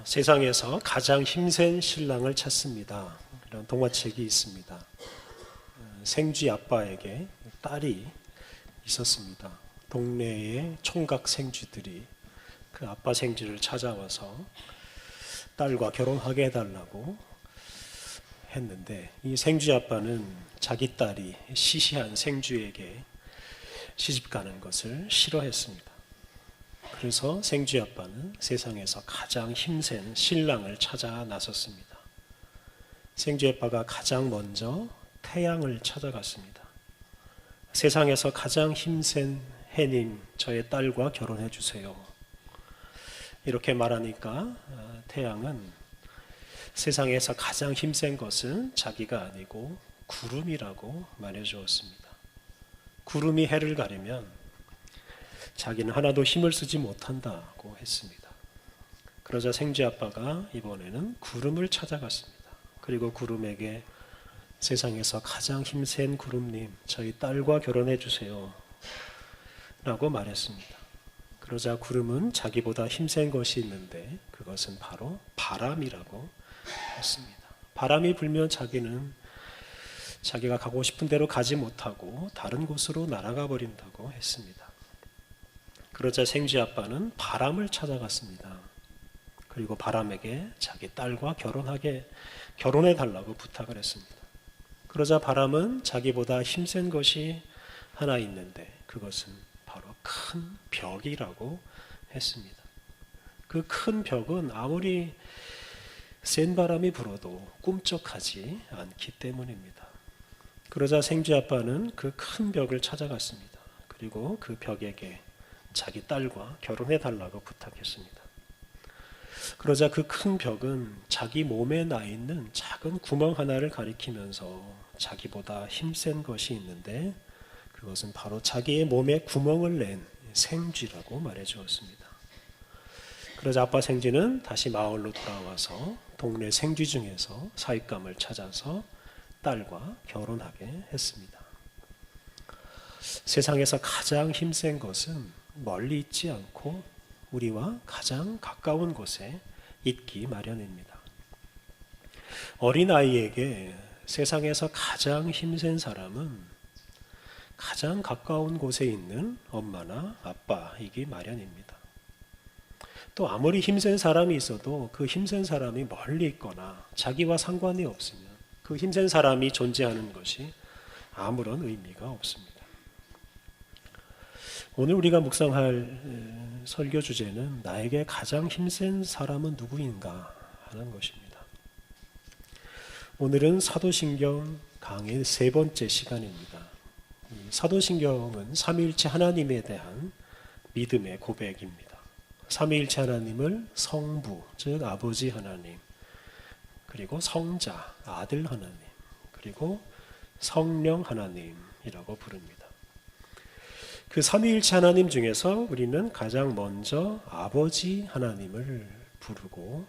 세상에서 가장 힘센 신랑을 찾습니다. 이런 동화책이 있습니다. 생쥐 아빠에게 딸이 있었습니다. 동네의 총각 생쥐들이 그 아빠 생쥐를 찾아와서 딸과 결혼하게 해달라고 했는데, 이 생쥐 아빠는 자기 딸이 시시한 생쥐에게 시집가는 것을 싫어했습니다. 그래서 생쥐 아빠는 세상에서 가장 힘센 신랑을 찾아 나섰습니다. 생쥐 아빠가 가장 먼저 태양을 찾아갔습니다. 세상에서 가장 힘센 해님, 저의 딸과 결혼해 주세요. 이렇게 말하니까 태양은 세상에서 가장 힘센 것은 자기가 아니고 구름이라고 말해 주었습니다. 구름이 해를 가리면 자기는 하나도 힘을 쓰지 못한다고 했습니다. 그러자 생쥐 아빠가 이번에는 구름을 찾아갔습니다. 그리고 구름에게 세상에서 가장 힘센 구름님, 저희 딸과 결혼해 주세요 라고 말했습니다. 그러자 구름은 자기보다 힘센 것이 있는데 그것은 바로 바람이라고 했습니다. 바람이 불면 자기는 자기가 가고 싶은 대로 가지 못하고 다른 곳으로 날아가 버린다고 했습니다. 그러자 생쥐 아빠는 바람을 찾아갔습니다. 그리고 바람에게 자기 딸과 결혼해 달라고 부탁을 했습니다. 그러자 바람은 자기보다 힘센 것이 하나 있는데 그것은 바로 큰 벽이라고 했습니다. 그 큰 벽은 아무리 센 바람이 불어도 꿈쩍하지 않기 때문입니다. 그러자 생쥐 아빠는 그 큰 벽을 찾아갔습니다. 그리고 그 벽에게 자기 딸과 결혼해 달라고 부탁했습니다. 그러자 그 큰 벽은 자기 몸에 나 있는 작은 구멍 하나를 가리키면서 자기보다 힘센 것이 있는데 그것은 바로 자기의 몸에 구멍을 낸 생쥐라고 말해 주었습니다. 그러자 아빠 생쥐는 다시 마을로 돌아와서 동네 생쥐 중에서 사윗감을 찾아서 딸과 결혼하게 했습니다. 세상에서 가장 힘센 것은 멀리 있지 않고 우리와 가장 가까운 곳에 있기 마련입니다. 어린아이에게 세상에서 가장 힘센 사람은 가장 가까운 곳에 있는 엄마나 아빠이기 마련입니다. 또 아무리 힘센 사람이 있어도 그 힘센 사람이 멀리 있거나 자기와 상관이 없으면 그 힘센 사람이 존재하는 것이 아무런 의미가 없습니다. 오늘 우리가 묵상할 설교 주제는 나에게 가장 힘센 사람은 누구인가 하는 것입니다. 오늘은 사도신경 강의 3번째 시간입니다. 사도신경은 삼위일체 하나님에 대한 믿음의 고백입니다. 삼위일체 하나님을 성부, 즉 아버지 하나님, 그리고 성자, 아들 하나님, 그리고 성령 하나님이라고 부릅니다. 그 삼위일체 하나님 중에서 우리는 가장 먼저 아버지 하나님을 부르고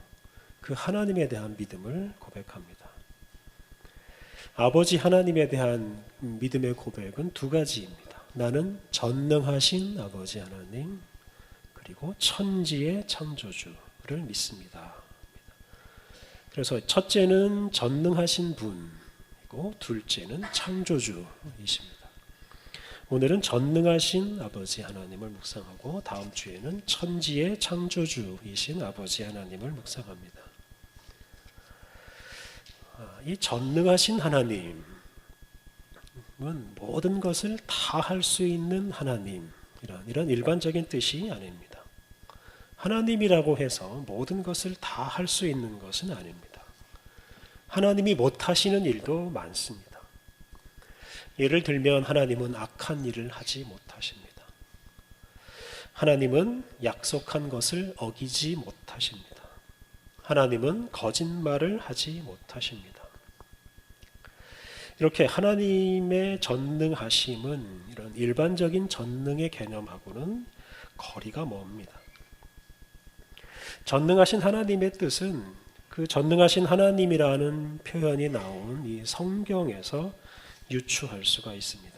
그 하나님에 대한 믿음을 고백합니다. 아버지 하나님에 대한 믿음의 고백은 2가지입니다. 나는 전능하신 아버지 하나님, 그리고 천지의 창조주를 믿습니다. 그래서 첫째는 전능하신 분이고 둘째는 창조주이십니다. 오늘은 전능하신 아버지 하나님을 묵상하고 다음 주에는 천지의 창조주이신 아버지 하나님을 묵상합니다. 이 전능하신 하나님은 모든 것을 다 할 수 있는 하나님, 이런 일반적인 뜻이 아닙니다. 하나님이라고 해서 모든 것을 다 할 수 있는 것은 아닙니다. 하나님이 못하시는 일도 많습니다. 예를 들면 하나님은 악한 일을 하지 못하십니다. 하나님은 약속한 것을 어기지 못하십니다. 하나님은 거짓말을 하지 못하십니다. 이렇게 하나님의 전능하심은 이런 일반적인 전능의 개념하고는 거리가 멉니다. 전능하신 하나님의 뜻은 그 전능하신 하나님이라는 표현이 나온 이 성경에서 유추할 수가 있습니다.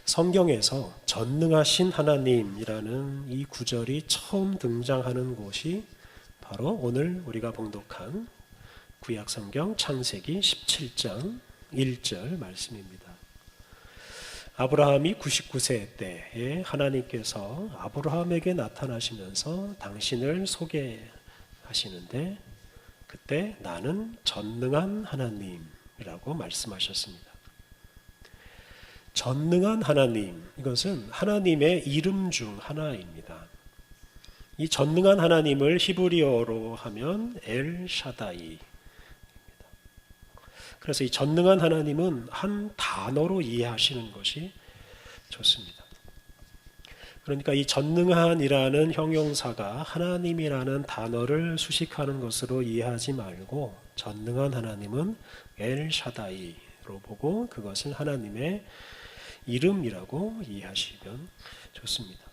성경에서 전능하신 하나님이라는 이 구절이 처음 등장하는 곳이 바로 오늘 우리가 봉독한 구약성경 창세기 17장 1절 말씀입니다. 아브라함이 99세 때에 하나님께서 아브라함에게 나타나시면서 당신을 소개하시는데 그때 나는 전능한 하나님이라고 말씀하셨습니다. 전능한 하나님, 이것은 하나님의 이름 중 하나입니다. 이 전능한 하나님을 히브리어로 하면 엘 샤다이입니다. 그래서 이 전능한 하나님은 한 단어로 이해하시는 것이 좋습니다. 그러니까 이 전능한이라는 형용사가 하나님이라는 단어를 수식하는 것으로 이해하지 말고 전능한 하나님은 엘 샤다이로 보고 그것은 하나님의 이름이라고 이해하시면 좋습니다.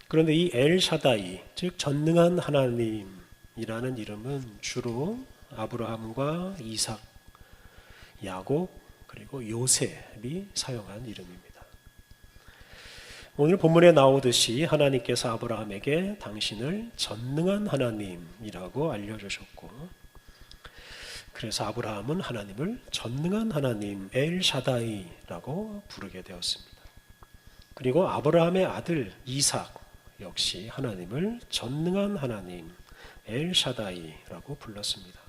그런데 이 엘 샤다이, 즉 전능한 하나님이라는 이름은 주로 아브라함과 이삭, 야곱, 그리고 요셉이 사용한 이름입니다. 오늘 본문에 나오듯이 하나님께서 아브라함에게 당신을 전능한 하나님이라고 알려주셨고, 그래서 아브라함은 하나님을 전능한 하나님 엘 샤다이라고 부르게 되었습니다. 그리고 아브라함의 아들 이삭 역시 하나님을 전능한 하나님 엘 샤다이라고 불렀습니다.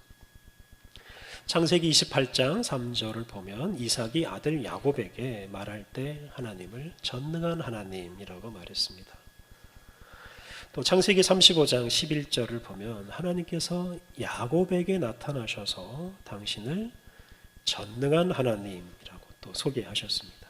창세기 28장 3절을 보면 이삭이 아들 야곱에게 말할 때 하나님을 전능한 하나님이라고 말했습니다. 또 창세기 35장 11절을 보면 하나님께서 야곱에게 나타나셔서 당신을 전능한 하나님이라고 또 소개하셨습니다.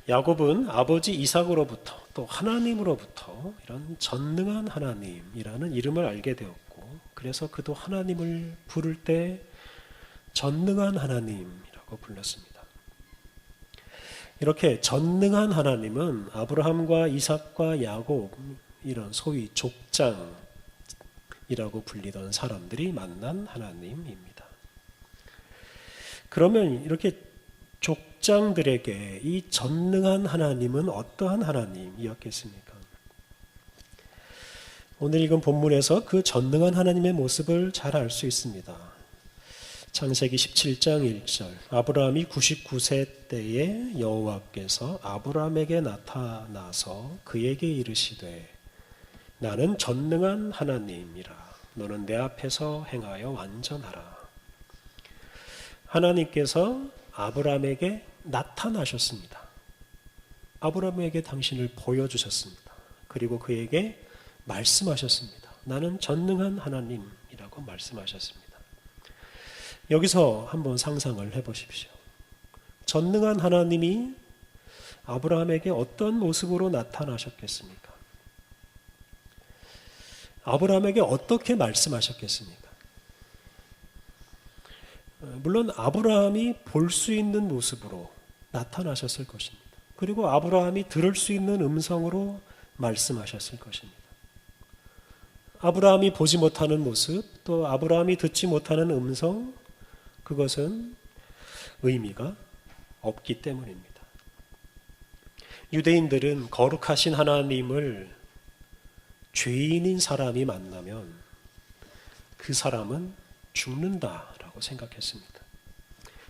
야곱은 아버지 이삭으로부터 또 하나님으로부터 이런 전능한 하나님이라는 이름을 알게 되었고, 그래서 그도 하나님을 부를 때 전능한 하나님이라고 불렀습니다. 이렇게 전능한 하나님은 아브라함과 이삭과 야곱, 이런 소위 족장이라고 불리던 사람들이 만난 하나님입니다. 그러면 이렇게 족장들에게 이 전능한 하나님은 어떠한 하나님이었겠습니까? 오늘 읽은 본문에서 그 전능한 하나님의 모습을 잘 알 수 있습니다. 창세기 17장 1절, 아브라함이 99세 때에 여호와께서 아브라함에게 나타나서 그에게 이르시되 나는 전능한 하나님이라 너는 내 앞에서 행하여 완전하라. 하나님께서 아브라함에게 나타나셨습니다. 아브라함에게 당신을 보여주셨습니다. 그리고 그에게 말씀하셨습니다. 나는 전능한 하나님이라고 말씀하셨습니다. 여기서 한번 상상을 해보십시오. 전능한 하나님이 아브라함에게 어떤 모습으로 나타나셨겠습니까? 아브라함에게 어떻게 말씀하셨겠습니까? 물론 아브라함이 볼 수 있는 모습으로 나타나셨을 것입니다. 그리고 아브라함이 들을 수 있는 음성으로 말씀하셨을 것입니다. 아브라함이 보지 못하는 모습, 또 아브라함이 듣지 못하는 음성, 그것은 의미가 없기 때문입니다. 유대인들은 거룩하신 하나님을 죄인인 사람이 만나면 그 사람은 죽는다라고 생각했습니다.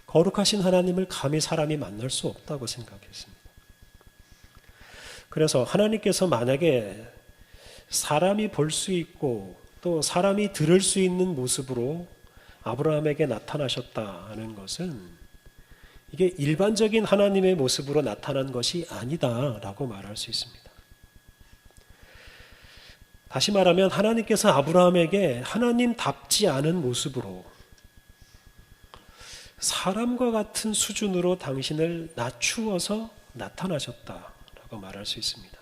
거룩하신 하나님을 감히 사람이 만날 수 없다고 생각했습니다. 그래서 하나님께서 만약에 사람이 볼 수 있고 또 사람이 들을 수 있는 모습으로 아브라함에게 나타나셨다는 것은 이게 일반적인 하나님의 모습으로 나타난 것이 아니다라고 말할 수 있습니다. 다시 말하면 하나님께서 아브라함에게 하나님답지 않은 모습으로 사람과 같은 수준으로 당신을 낮추어서 나타나셨다라고 말할 수 있습니다.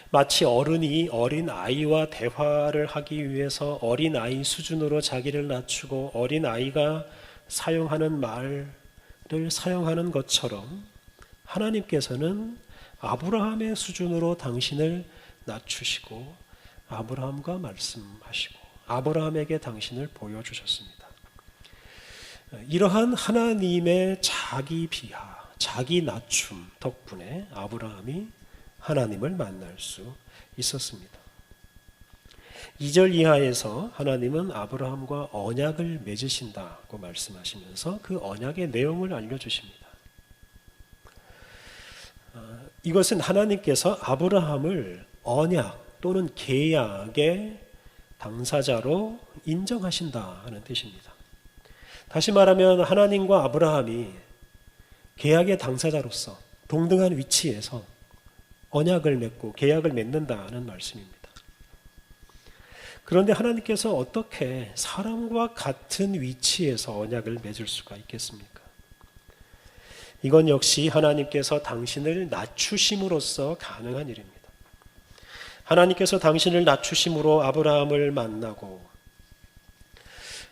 마치 어른이 어린 아이와 대화를 하기 위해서 어린 아이 수준으로 자기를 낮추고 어린 아이가 사용하는 말을 사용하는 것처럼 하나님께서는 아브라함의 수준으로 당신을 낮추시고 아브라함과 말씀하시고 아브라함에게 당신을 보여주셨습니다. 이러한 하나님의 자기 비하, 자기 낮춤 덕분에 아브라함이 하나님을 만날 수 있었습니다. 2절 이하에서 하나님은 아브라함과 언약을 맺으신다고 말씀하시면서 그 언약의 내용을 알려주십니다. 이것은 하나님께서 아브라함을 언약 또는 계약의 당사자로 인정하신다 하는 뜻입니다. 다시 말하면 하나님과 아브라함이 계약의 당사자로서 동등한 위치에서 언약을 맺고 계약을 맺는다는 말씀입니다. 그런데 하나님께서 어떻게 사람과 같은 위치에서 언약을 맺을 수가 있겠습니까? 이건 역시 하나님께서 당신을 낮추심으로써 가능한 일입니다. 하나님께서 당신을 낮추심으로 아브라함을 만나고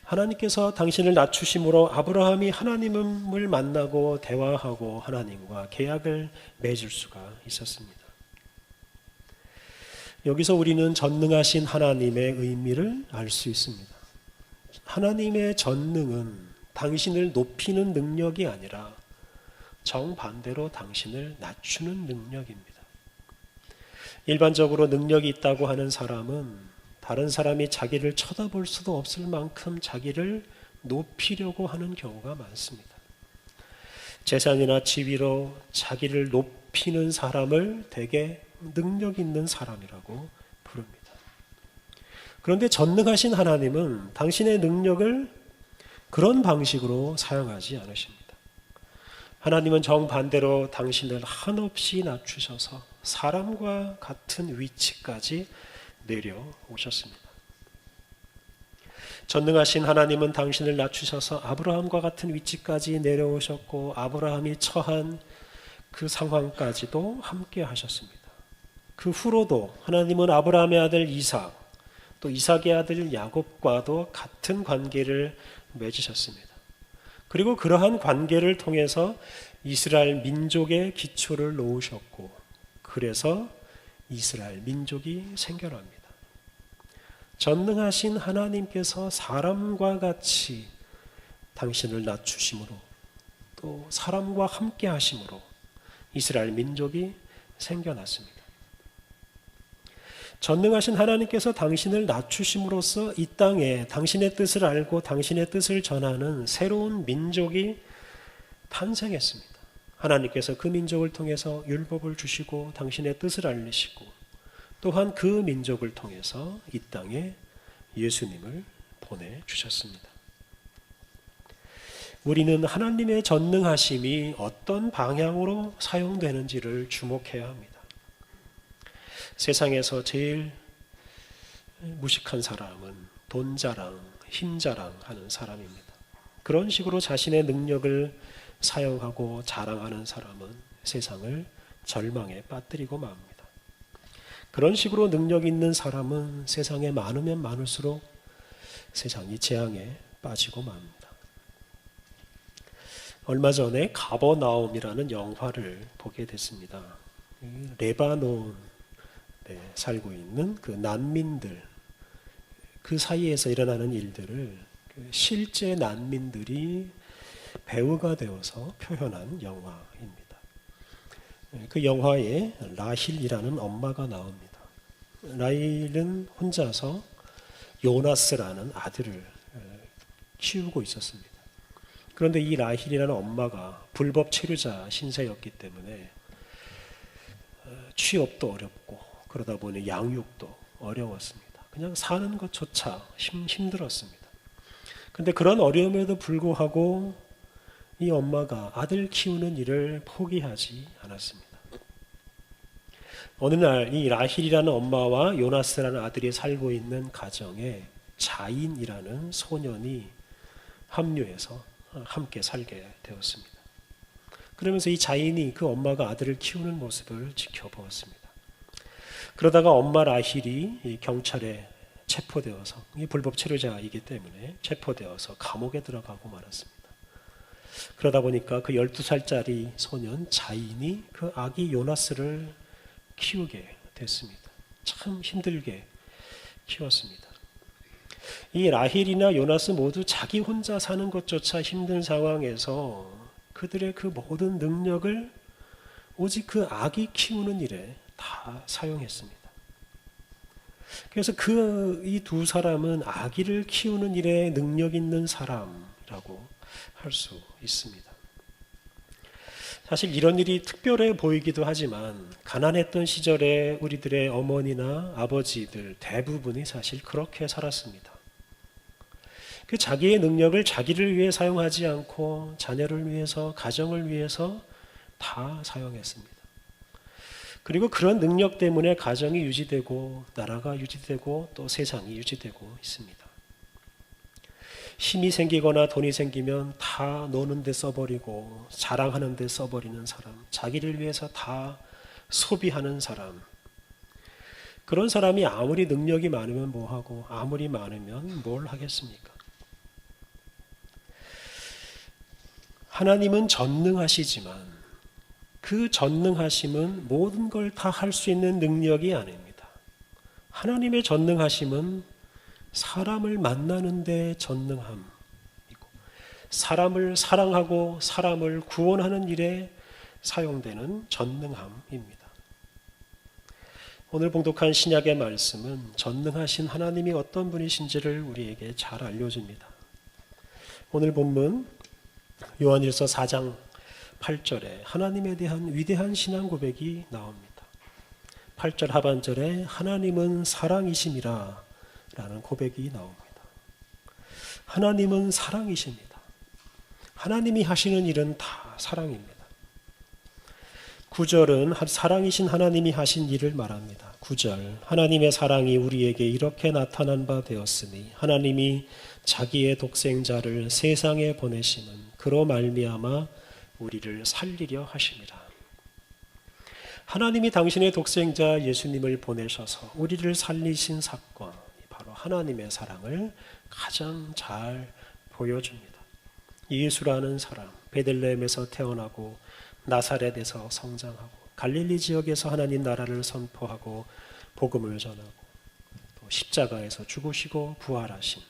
하나님께서 당신을 낮추심으로 아브라함이 하나님을 만나고 대화하고 하나님과 계약을 맺을 수가 있었습니다. 여기서 우리는 전능하신 하나님의 의미를 알 수 있습니다. 하나님의 전능은 당신을 높이는 능력이 아니라 정반대로 당신을 낮추는 능력입니다. 일반적으로 능력이 있다고 하는 사람은 다른 사람이 자기를 쳐다볼 수도 없을 만큼 자기를 높이려고 하는 경우가 많습니다. 재산이나 지위로 자기를 높이는 사람을 대개 능력 있는 사람이라고 부릅니다. 그런데 전능하신 하나님은 당신의 능력을 그런 방식으로 사용하지 않으십니다. 하나님은 정반대로 당신을 한없이 낮추셔서 사람과 같은 위치까지 내려오셨습니다. 전능하신 하나님은 당신을 낮추셔서 아브라함과 같은 위치까지 내려오셨고 아브라함이 처한 그 상황까지도 함께 하셨습니다. 그 후로도 하나님은 아브라함의 아들 이삭, 또 이삭의 아들 야곱과도 같은 관계를 맺으셨습니다. 그리고 그러한 관계를 통해서 이스라엘 민족의 기초를 놓으셨고 그래서 이스라엘 민족이 생겨납니다. 전능하신 하나님께서 사람과 같이 당신을 낮추심으로 또 사람과 함께 하심으로 이스라엘 민족이 생겨났습니다. 전능하신 하나님께서 당신을 낮추심으로써 이 땅에 당신의 뜻을 알고 당신의 뜻을 전하는 새로운 민족이 탄생했습니다. 하나님께서 그 민족을 통해서 율법을 주시고 당신의 뜻을 알리시고 또한 그 민족을 통해서 이 땅에 예수님을 보내주셨습니다. 우리는 하나님의 전능하심이 어떤 방향으로 사용되는지를 주목해야 합니다. 세상에서 제일 무식한 사람은 돈 자랑, 힘 자랑하는 사람입니다. 그런 식으로 자신의 능력을 사용하고 자랑하는 사람은 세상을 절망에 빠뜨리고 맙니다. 그런 식으로 능력 있는 사람은 세상에 많으면 많을수록 세상이 재앙에 빠지고 맙니다. 얼마 전에 가버나움이라는 영화를 보게 됐습니다. 레바논에 살고 있는 그 난민들, 그 사이에서 일어나는 일들을 실제 난민들이 배우가 되어서 표현한 영화입니다. 그 영화에 라힐이라는 엄마가 나옵니다. 라힐은 혼자서 요나스라는 아들을 키우고 있었습니다. 그런데 이 라힐이라는 엄마가 불법 체류자 신세였기 때문에 취업도 어렵고 그러다 보니 양육도 어려웠습니다. 그냥 사는 것조차 힘들었습니다. 그런데 그런 어려움에도 불구하고 이 엄마가 아들 키우는 일을 포기하지 않았습니다. 어느 날 이 라힐이라는 엄마와 요나스라는 아들이 살고 있는 가정에 자인이라는 소년이 합류해서 함께 살게 되었습니다. 그러면서 이 자인이 그 엄마가 아들을 키우는 모습을 지켜보았습니다. 그러다가 엄마 라힐이 경찰에 체포되어서 불법 체류자이기 때문에 체포되어서 감옥에 들어가고 말았습니다. 그러다 보니까 그 12살짜리 소년 자인이 그 아기 요나스를 키우게 됐습니다. 참 힘들게 키웠습니다. 이 라힐이나 요나스 모두 자기 혼자 사는 것조차 힘든 상황에서 그들의 그 모든 능력을 오직 그 아기 키우는 일에 다 사용했습니다. 그래서 이 두 사람은 아기를 키우는 일에 능력 있는 사람이라고 할 수 있습니다. 사실 이런 일이 특별해 보이기도 하지만 가난했던 시절에 우리들의 어머니나 아버지들 대부분이 사실 그렇게 살았습니다. 그 자기의 능력을 자기를 위해 사용하지 않고 자녀를 위해서, 가정을 위해서 다 사용했습니다. 그리고 그런 능력 때문에 가정이 유지되고 나라가 유지되고 또 세상이 유지되고 있습니다. 힘이 생기거나 돈이 생기면 다 노는 데 써버리고 자랑하는 데 써버리는 사람, 자기를 위해서 다 소비하는 사람, 그런 사람이 아무리 능력이 많으면 뭐하고 아무리 많으면 뭘 하겠습니까? 하나님은 전능하시지만 그 전능하심은 모든 걸 다 할 수 있는 능력이 아닙니다. 하나님의 전능하심은 사람을 만나는 데 전능함이고 사람을 사랑하고 사람을 구원하는 일에 사용되는 전능함입니다. 오늘 봉독한 신약의 말씀은 전능하신 하나님이 어떤 분이신지를 우리에게 잘 알려줍니다. 오늘 본문 요한일서 4장 8절에 하나님에 대한 위대한 신앙 고백이 나옵니다. 8절 하반절에 하나님은 사랑이심이라 라는 고백이 나옵니다. 하나님은 사랑이십니다. 하나님이 하시는 일은 다 사랑입니다. 9절은 사랑이신 하나님이 하신 일을 말합니다. 9절 하나님의 사랑이 우리에게 이렇게 나타난 바 되었으니 하나님이 자기의 독생자를 세상에 보내심은 그로 말미암아 우리를 살리려 하심이라. 하나님이 당신의 독생자 예수님을 보내셔서 우리를 살리신 사건, 바로 하나님의 사랑을 가장 잘 보여줍니다. 예수라는 사람, 베들레헴에서 태어나고 나사렛에서 성장하고 갈릴리 지역에서 하나님 나라를 선포하고 복음을 전하고 또 십자가에서 죽으시고 부활하신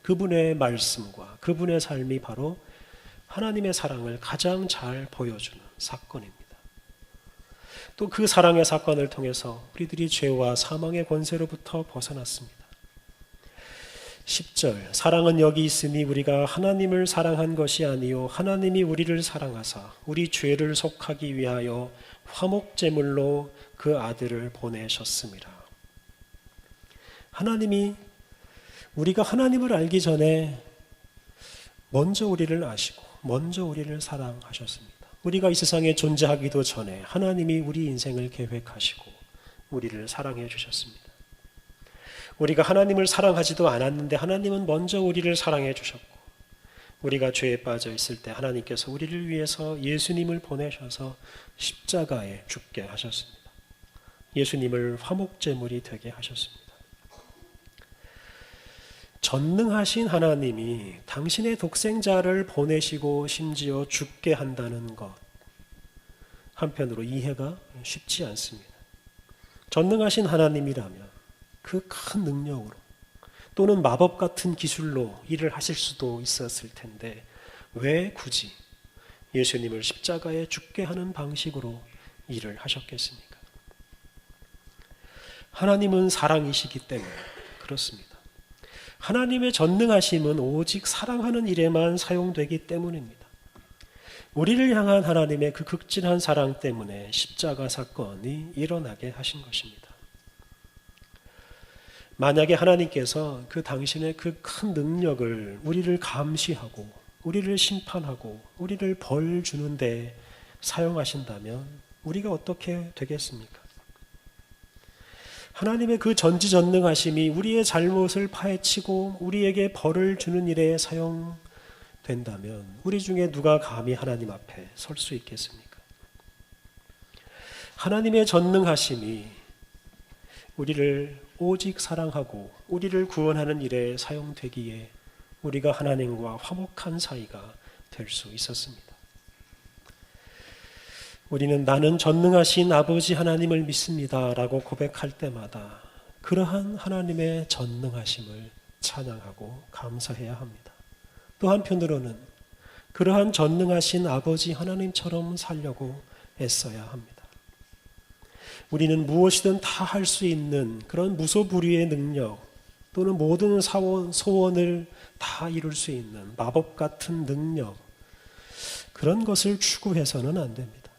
그분의 말씀과 그분의 삶이 바로 하나님의 사랑을 가장 잘 보여주는 사건입니다. 또 그 사랑의 사건을 통해서 우리들이 죄와 사망의 권세로부터 벗어났습니다. 10절 사랑은 여기 있으니 우리가 하나님을 사랑한 것이 아니요 하나님이 우리를 사랑하사 우리 죄를 속하기 위하여 화목제물로 그 아들을 보내셨습니다. 하나님이 우리가 하나님을 알기 전에 먼저 우리를 아시고 먼저 우리를 사랑하셨습니다. 우리가 이 세상에 존재하기도 전에 하나님이 우리 인생을 계획하시고 우리를 사랑해 주셨습니다. 우리가 하나님을 사랑하지도 않았는데 하나님은 먼저 우리를 사랑해 주셨고 우리가 죄에 빠져 있을 때 하나님께서 우리를 위해서 예수님을 보내셔서 십자가에 죽게 하셨습니다. 예수님을 화목제물이 되게 하셨습니다. 전능하신 하나님이 당신의 독생자를 보내시고 심지어 죽게 한다는 것, 한편으로 이해가 쉽지 않습니다. 전능하신 하나님이라면 그 큰 능력으로 또는 마법 같은 기술로 일을 하실 수도 있었을 텐데 왜 굳이 예수님을 십자가에 죽게 하는 방식으로 일을 하셨겠습니까? 하나님은 사랑이시기 때문에 그렇습니다. 하나님의 전능하심은 오직 사랑하는 일에만 사용되기 때문입니다. 우리를 향한 하나님의 그 극진한 사랑 때문에 십자가 사건이 일어나게 하신 것입니다. 만약에 하나님께서 그 당신의 그 큰 능력을 우리를 감시하고 우리를 심판하고 우리를 벌 주는데 사용하신다면 우리가 어떻게 되겠습니까? 하나님의 그 전지전능하심이 우리의 잘못을 파헤치고 우리에게 벌을 주는 일에 사용된다면 우리 중에 누가 감히 하나님 앞에 설 수 있겠습니까? 하나님의 전능하심이 우리를 오직 사랑하고 우리를 구원하는 일에 사용되기에 우리가 하나님과 화목한 사이가 될 수 있었습니다. 우리는 나는 전능하신 아버지 하나님을 믿습니다 라고 고백할 때마다 그러한 하나님의 전능하심을 찬양하고 감사해야 합니다. 또 한편으로는 그러한 전능하신 아버지 하나님처럼 살려고 애써야 합니다. 우리는 무엇이든 다 할 수 있는 그런 무소불위의 능력 또는 모든 소원을 다 이룰 수 있는 마법 같은 능력, 그런 것을 추구해서는 안 됩니다.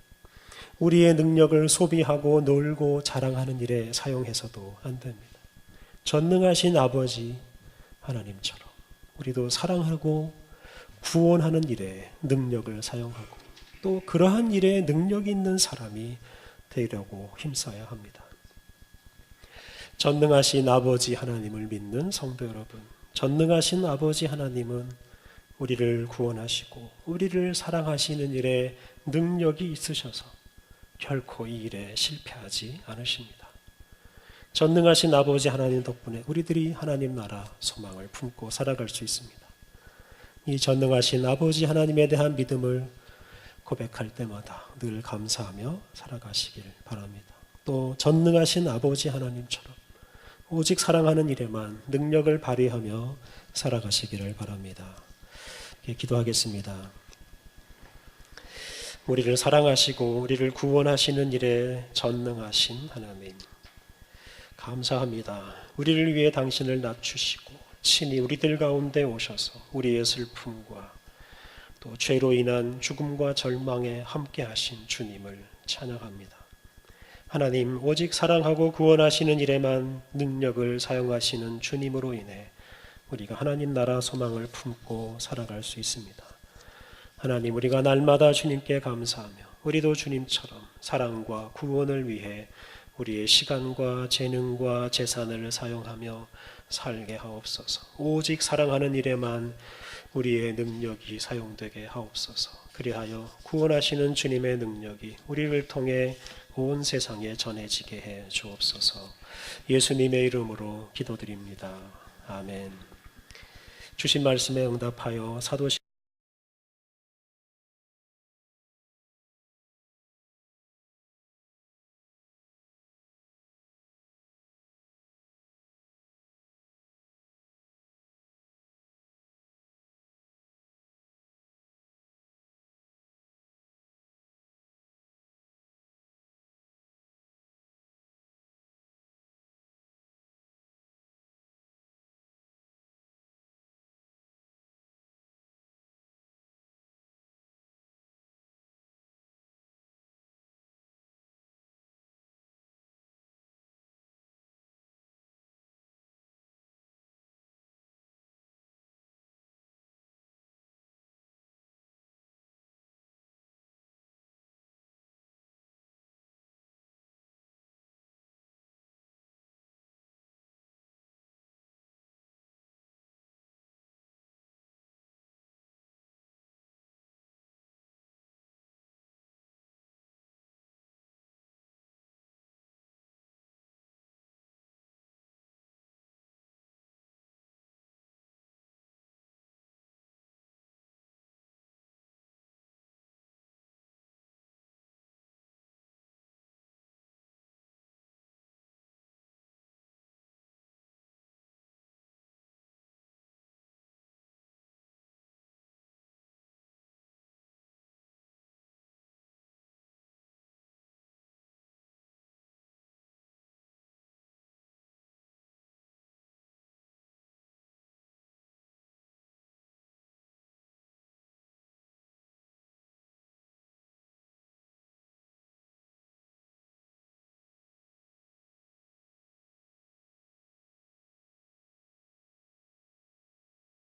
우리의 능력을 소비하고 놀고 자랑하는 일에 사용해서도 안 됩니다. 전능하신 아버지 하나님처럼 우리도 사랑하고 구원하는 일에 능력을 사용하고 또 그러한 일에 능력 있는 사람이 되려고 힘써야 합니다. 전능하신 아버지 하나님을 믿는 성도 여러분, 전능하신 아버지 하나님은 우리를 구원하시고 우리를 사랑하시는 일에 능력이 있으셔서 결코 이 일에 실패하지 않으십니다. 전능하신 아버지 하나님 덕분에 우리들이 하나님 나라 소망을 품고 살아갈 수 있습니다. 이 전능하신 아버지 하나님에 대한 믿음을 고백할 때마다 늘 감사하며 살아가시길 바랍니다. 또 전능하신 아버지 하나님처럼 오직 사랑하는 일에만 능력을 발휘하며 살아가시기를 바랍니다. 기도하겠습니다. 우리를 사랑하시고 우리를 구원하시는 일에 전능하신 하나님, 감사합니다. 우리를 위해 당신을 낮추시고 친히 우리들 가운데 오셔서 우리의 슬픔과 또 죄로 인한 죽음과 절망에 함께 하신 주님을 찬양합니다. 하나님, 오직 사랑하고 구원하시는 일에만 능력을 사용하시는 주님으로 인해 우리가 하나님 나라 소망을 품고 살아갈 수 있습니다. 하나님, 우리가 날마다 주님께 감사하며 우리도 주님처럼 사랑과 구원을 위해 우리의 시간과 재능과 재산을 사용하며 살게 하옵소서. 오직 사랑하는 일에만 우리의 능력이 사용되게 하옵소서. 그리하여 구원하시는 주님의 능력이 우리를 통해 온 세상에 전해지게 해 주옵소서. 예수님의 이름으로 기도드립니다. 아멘. 주신 말씀에 응답하여 사도